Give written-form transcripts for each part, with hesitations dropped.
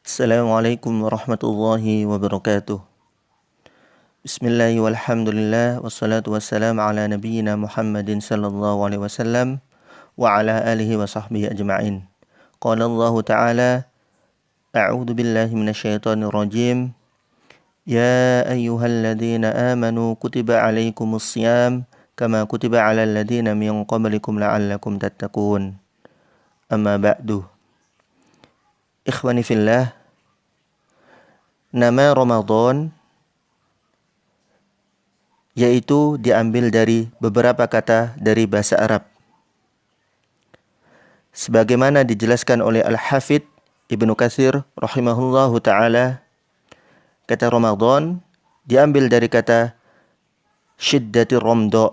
Assalamualaikum warahmatullahi wabarakatuh. Bismillah walhamdulillah wassalatu wassalamu ala nabiyyina Muhammadin sallallahu alaihi wasallam wa ala alihi wa sahbihi ajma'in. Qala Allah Ta'ala, a'udzu billahi minasyaitonir rajim. Ya ayyuhalladzina amanu kutiba alaikumus shiyam kama kutiba alal ladzina min qablikum la'allakum tattaqun. Amma ba'du. Ikhwani fillah, nama Ramadan yaitu diambil dari beberapa kata dari bahasa Arab. Sebagaimana dijelaskan oleh Al-Hafidz Ibnu Katsir rahimahullahu ta'ala, kata Ramadan diambil dari kata syiddatir ramda,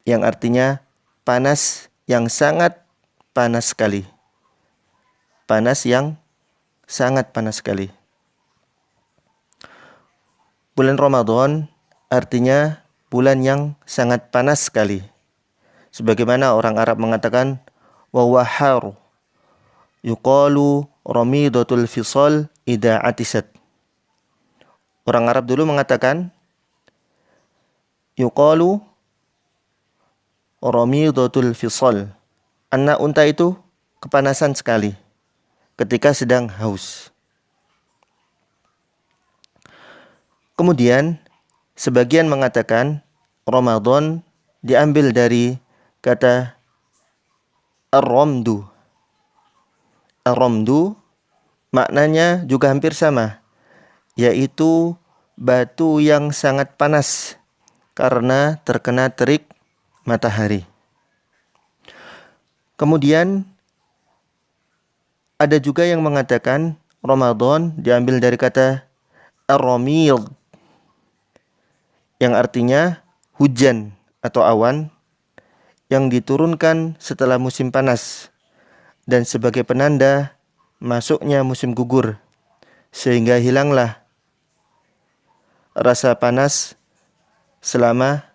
yang artinya panas yang sangat panas sekali. Panas yang sangat panas sekali. Bulan Ramadan artinya bulan yang sangat panas sekali. Sebagaimana orang Arab mengatakan wa wahar yuqalu ramidatul fisal idza atisat. Orang Arab dulu mengatakan yuqalu ramidatul fisal. Anak unta itu kepanasan sekali ketika sedang haus. Kemudian sebagian mengatakan Ramadan diambil dari kata ar-ramdu. Ar-ramdu maknanya juga hampir sama, yaitu batu yang sangat panas karena terkena terik matahari. Kemudian ada juga yang mengatakan Ramadan diambil dari kata ar-ramid, yang artinya hujan atau awan yang diturunkan setelah musim panas dan sebagai penanda masuknya musim gugur, sehingga hilanglah rasa panas selama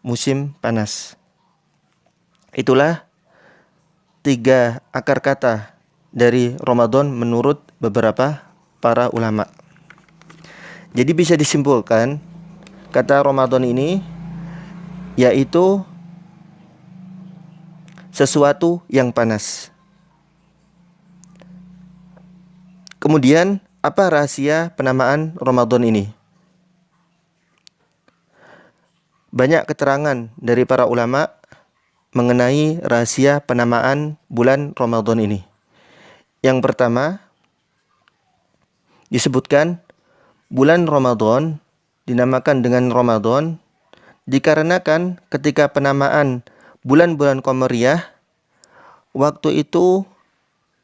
musim panas. Itulah 3 akar kata dari Ramadan menurut beberapa para ulama. Jadi bisa disimpulkan kata Ramadan ini yaitu sesuatu yang panas. Kemudian apa rahasia penamaan Ramadan ini? Banyak keterangan dari para ulama mengenai rahasia penamaan bulan Ramadan ini. Yang pertama, disebutkan bulan Ramadan dinamakan dengan Ramadan dikarenakan ketika penamaan bulan-bulan Qamariyah, waktu itu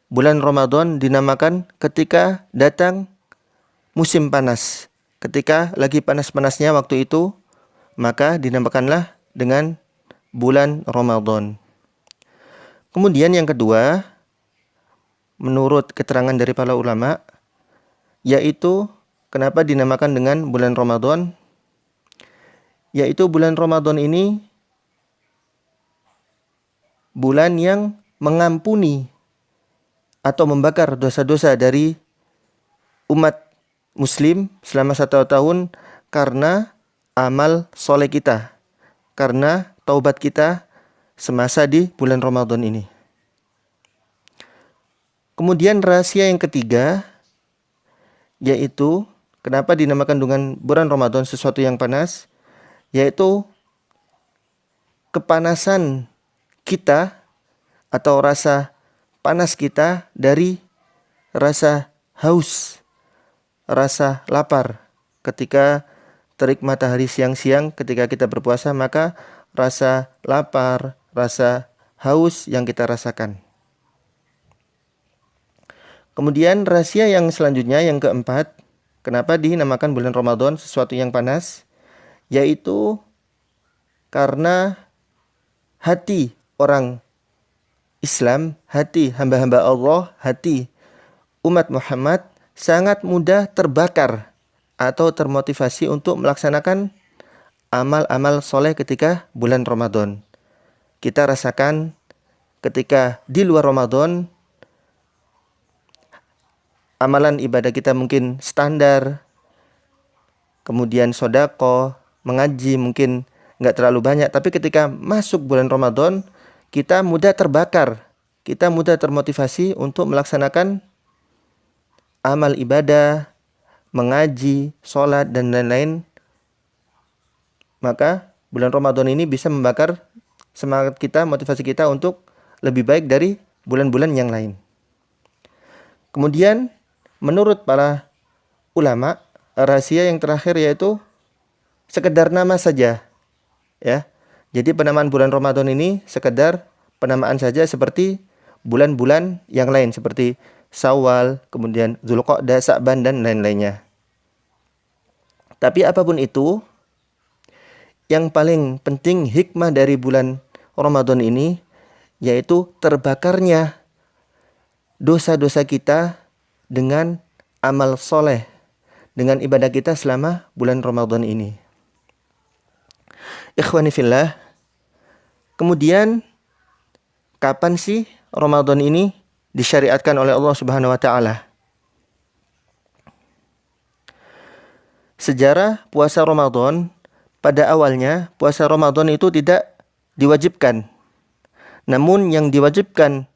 bulan Ramadan dinamakan ketika datang musim panas. Ketika lagi panas-panasnya waktu itu, maka dinamakanlah dengan bulan Ramadan. Kemudian yang kedua, menurut keterangan dari para ulama, yaitu kenapa dinamakan dengan bulan Ramadan? Yaitu bulan Ramadan ini bulan yang mengampuni atau membakar dosa-dosa dari umat muslim selama 1 tahun karena amal soleh kita, karena taubat kita semasa di bulan Ramadan ini. Kemudian rahasia yang ketiga, yaitu kenapa dinamakan dengan bulan Ramadan sesuatu yang panas, yaitu kepanasan kita atau rasa panas kita dari rasa haus, rasa lapar. Ketika terik matahari siang-siang ketika kita berpuasa, maka rasa lapar, rasa haus yang kita rasakan. Kemudian rahasia yang selanjutnya, yang keempat, kenapa dinamakan bulan Ramadan sesuatu yang panas? Yaitu karena hati orang Islam, hati hamba-hamba Allah, hati umat Muhammad sangat mudah terbakar atau termotivasi untuk melaksanakan amal-amal soleh ketika bulan Ramadan. Kita rasakan ketika di luar Ramadan, amalan ibadah kita mungkin standar, kemudian sodako, mengaji mungkin nggak terlalu banyak, tapi ketika masuk bulan Ramadan, kita mudah terbakar, kita mudah termotivasi untuk melaksanakan amal ibadah, mengaji, sholat, dan lain-lain. Maka bulan Ramadan ini bisa membakar semangat kita, motivasi kita untuk lebih baik dari bulan-bulan yang lain. Kemudian menurut para ulama, rahasia yang terakhir yaitu sekedar nama saja, ya. Jadi penamaan bulan Ramadan ini sekedar penamaan saja seperti bulan-bulan yang lain seperti Syawal, kemudian Dzulqa'dah, Sa'ban, dan lain-lainnya. Tapi apapun itu, yang paling penting hikmah dari bulan Ramadan ini yaitu terbakarnya dosa-dosa kita dengan amal soleh, dengan ibadah kita selama bulan Ramadan ini. Ikhwani fillah, kemudian kapan sih Ramadan ini disyariatkan oleh Allah Subhanahu wa taala? Sejarah puasa Ramadan, pada awalnya puasa Ramadan itu tidak diwajibkan. Namun yang diwajibkan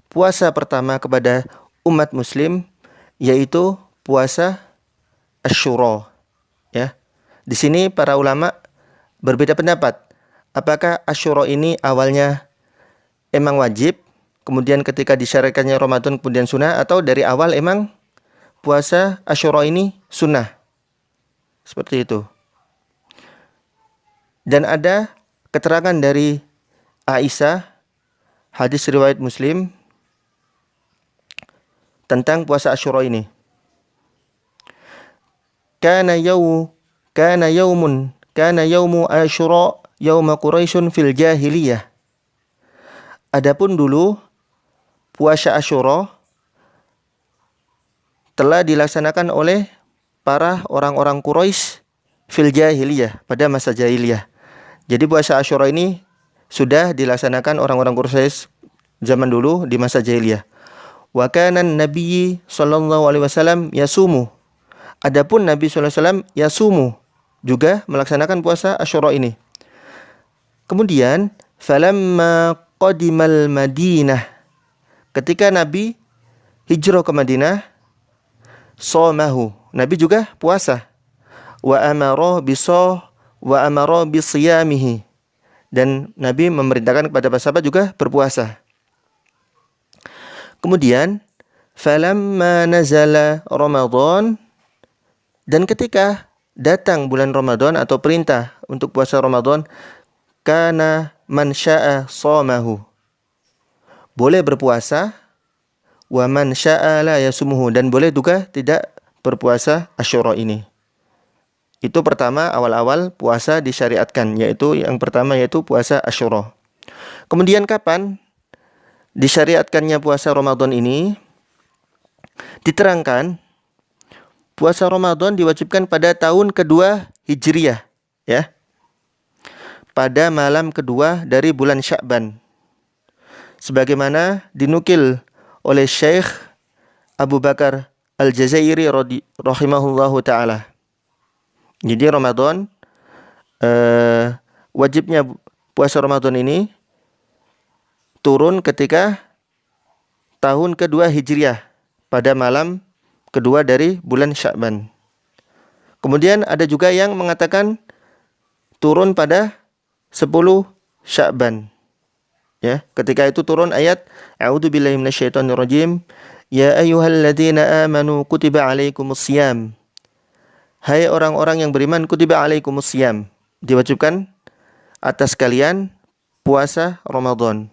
puasa pertama kepada umat muslim yaitu puasa Asyura, ya. Di sini para ulama berbeda pendapat. Apakah Asyura ini awalnya emang wajib, kemudian ketika disyariatkannya Ramadan kemudian sunnah, atau dari awal emang puasa Asyura ini sunnah? Seperti itu. Dan ada keterangan dari Aisyah, hadis riwayat Muslim, tentang puasa Asyura ini. Kana yaumu Asyura yauma Quraisyun fil jahiliyah. Adapun dulu puasa Asyura telah dilaksanakan oleh para orang-orang Quraisy fil jahiliyah, pada masa jahiliyah. Jadi puasa Asyura ini sudah dilaksanakan orang-orang Quraisy zaman dulu di masa jahiliyah. Wa kana Nabi sallallahu alaihi wasallam yasumu. Adapun Nabi sallallahu alaihi wasallam yasumu, juga melaksanakan puasa Asyura ini. Kemudian falamma qadimal Madinah, ketika Nabi hijrah ke Madinah, shamahu, Nabi juga puasa. Wa amara bisiyamihi, dan Nabi memerintahkan kepada para sahabat juga berpuasa. Kemudian falamma nazala Ramadan, dan ketika datang bulan Ramadan atau perintah untuk puasa Ramadan, kana man syaa shamahu, boleh berpuasa, wa man syaa la yasumuhu, dan boleh juga tidak berpuasa Asyura ini. Itu pertama, awal-awal puasa disyariatkan, yaitu yang pertama yaitu puasa Asyura. Kemudian kapan disyariatkannya puasa Ramadan ini? Diterangkan puasa Ramadan diwajibkan pada tahun kedua Hijriyah, ya. Pada malam kedua dari bulan Sya'ban. Sebagaimana dinukil oleh Syekh Abu Bakar Al-Jazairi rahimahullahu taala. Jadi Ramadan, wajibnya puasa Ramadan ini turun ketika tahun kedua Hijriyah, pada malam kedua dari bulan Sya'ban. Kemudian ada juga yang mengatakan turun pada 10 Sya'ban. Ya, ketika itu turun ayat A'udzubillahi minasyaitonirrajim, ya ayyuhalladzina amanu kutiba alaikumussyam. Hai orang-orang yang beriman, kutiba alaikumussyam, diwajibkan atas kalian puasa Ramadan.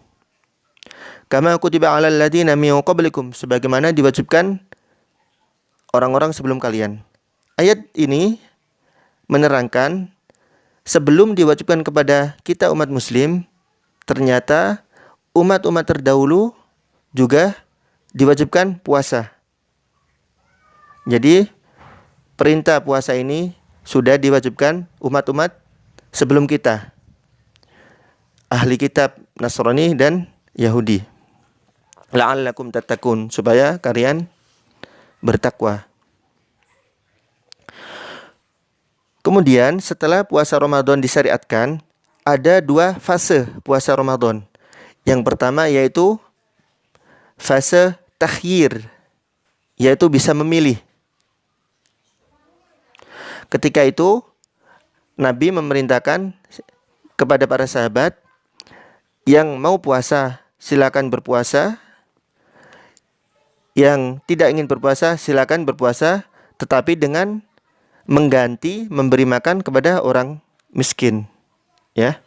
Kama kutiba alal ladzina min qablikum, sebagaimana diwajibkan orang-orang sebelum kalian. Ayat ini menerangkan sebelum diwajibkan kepada kita umat muslim, ternyata umat-umat terdahulu juga diwajibkan puasa. Jadi perintah puasa ini sudah diwajibkan umat-umat sebelum kita, ahli kitab Nasrani dan Yahudi. La'allakum tattaqun, supaya kalian bertakwa. Kemudian setelah puasa Ramadan disyariatkan, ada 2 fase puasa Ramadan. Yang pertama yaitu fase takhyir, yaitu bisa memilih. Ketika itu Nabi memerintahkan kepada para sahabat, yang mau puasa silakan berpuasa, yang tidak ingin berpuasa silakan berpuasa, tetapi dengan mengganti memberi makan kepada orang miskin, ya.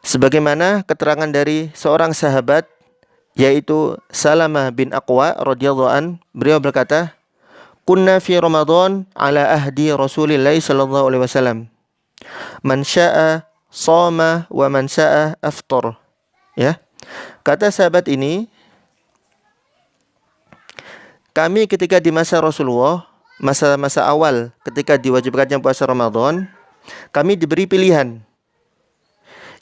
Sebagaimana keterangan dari seorang sahabat yaitu Salamah bin Aqwa radhiyallahu an, beliau berkata, "Kunna fi Ramadan ala ahdi Rasulillah sallallahu alaihi wasallam. Man syaa shoma wa man syaa aftar." Ya. Kata sahabat ini, kami ketika di masa Rasulullah, masa-masa awal ketika diwajibkannya puasa Ramadan, kami diberi pilihan.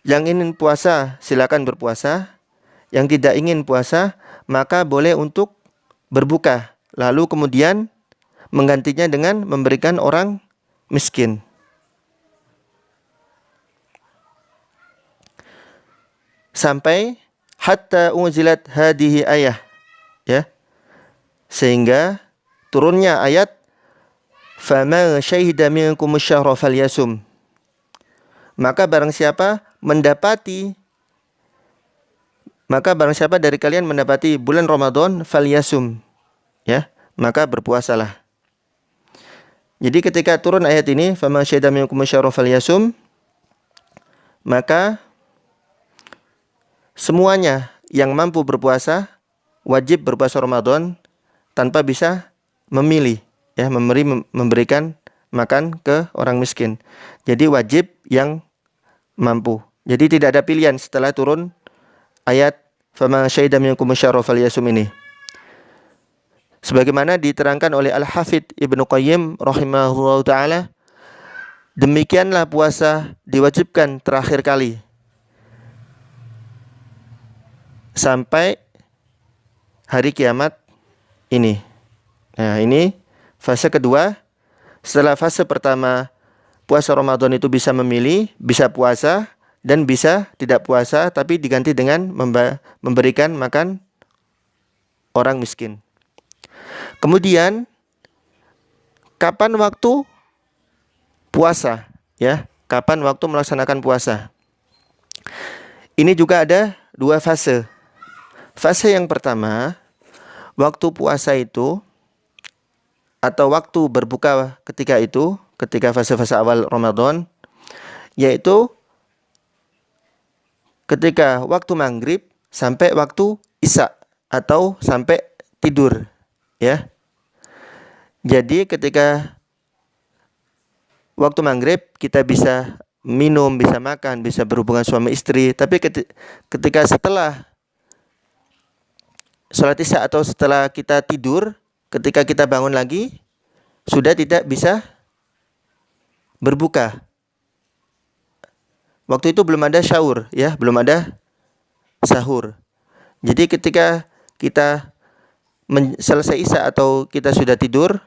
Yang ingin puasa silakan berpuasa, yang tidak ingin puasa maka boleh untuk berbuka, lalu kemudian menggantinya dengan memberikan orang miskin. Sampai hatta unzilat hadihi ayah, ya, sehingga turunnya ayat faman syahida minkum asyhara falyasum. Maka barang siapa dari kalian mendapati bulan Ramadan falyasum, ya, maka berpuasalah. Jadi ketika turun ayat ini faman syahida minkum asyhara falyasum, maka semuanya yang mampu berpuasa wajib berpuasa Ramadan tanpa bisa memilih, ya, memberikan makan ke orang miskin. Jadi wajib yang mampu. Jadi tidak ada pilihan setelah turun ayat faman syahida minkum asyhara falyasum ini. Sebagaimana diterangkan oleh Al-Hafidz Ibnu Qayyim rahimahullahu taala, demikianlah puasa diwajibkan terakhir kali sampai hari kiamat ini. Nah, ini fase kedua. Setelah fase pertama, puasa Ramadan itu bisa memilih, bisa puasa dan bisa tidak puasa, tapi diganti dengan memberikan makan orang miskin. Kemudian kapan waktu puasa, ya? Kapan waktu melaksanakan puasa? Ini juga ada 2 fase. Fase yang pertama, waktu puasa itu atau waktu berbuka ketika fase-fase awal Ramadan, yaitu ketika waktu maghrib sampai waktu isya atau sampai tidur, ya. Jadi ketika waktu maghrib kita bisa minum, bisa makan, bisa berhubungan suami istri, tapi ketika setelah sholat isya atau setelah kita tidur, ketika kita bangun lagi sudah tidak bisa berbuka. Waktu itu belum ada sahur, ya, belum ada sahur. Jadi ketika kita selesai isya atau kita sudah tidur,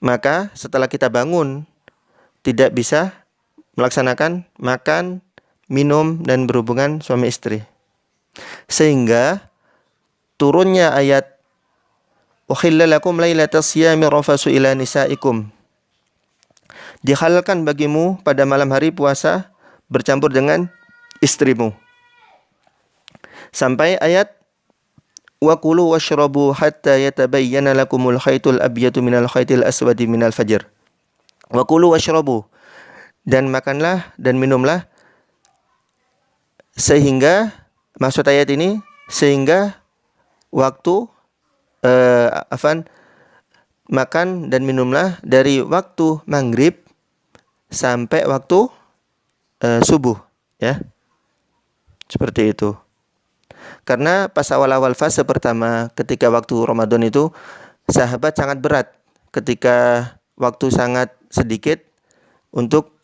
maka setelah kita bangun tidak bisa melaksanakan makan, minum dan berhubungan suami istri. Sehingga turunnya ayat uhilla lakum lailatas siyami rafasu ila nisaikum. Dihalalkan bagimu pada malam hari puasa bercampur dengan istrimu. Sampai ayat wa kulu washrabu hatta yatabayyana lakumul khaytul abyadu minal khaytil aswadi minal fajr. Wa kulu washrabu, dan makanlah dan minumlah sehingga, maksud ayat ini, sehingga waktu makan dan minumlah dari waktu maghrib sampai waktu subuh, ya. Seperti itu. Karena pas awal-awal fase pertama ketika waktu Ramadan itu sahabat sangat berat ketika waktu sangat sedikit untuk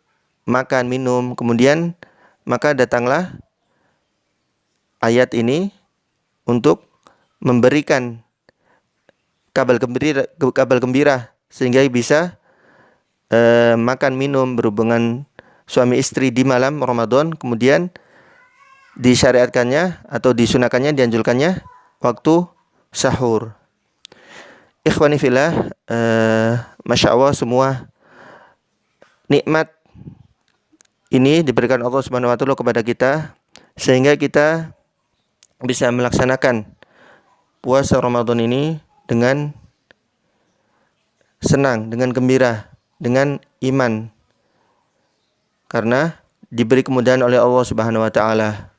makan minum. Kemudian maka datanglah ayat ini untuk memberikan kabar gembira sehingga bisa makan minum berhubungan suami istri di malam Ramadan, kemudian disyariatkannya atau disunahkannya, dianjurkannya waktu sahur. Ikhwani fillah, Masya Allah, semua nikmat ini diberikan Allah Subhanahu wa Ta'ala kepada kita sehingga kita bisa melaksanakan puasa Ramadan ini dengan senang, dengan gembira, dengan iman, karena diberi kemudahan oleh Allah Subhanahu wa Ta'ala.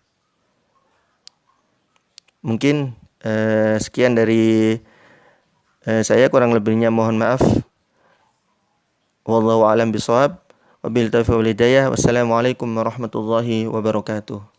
Mungkin sekian dari saya, kurang lebihnya mohon maaf. Wallahu a'lam bishawab. Wabillahi taufiq wal hidayah. Wassalamualaikum warahmatullahi wabarakatuh.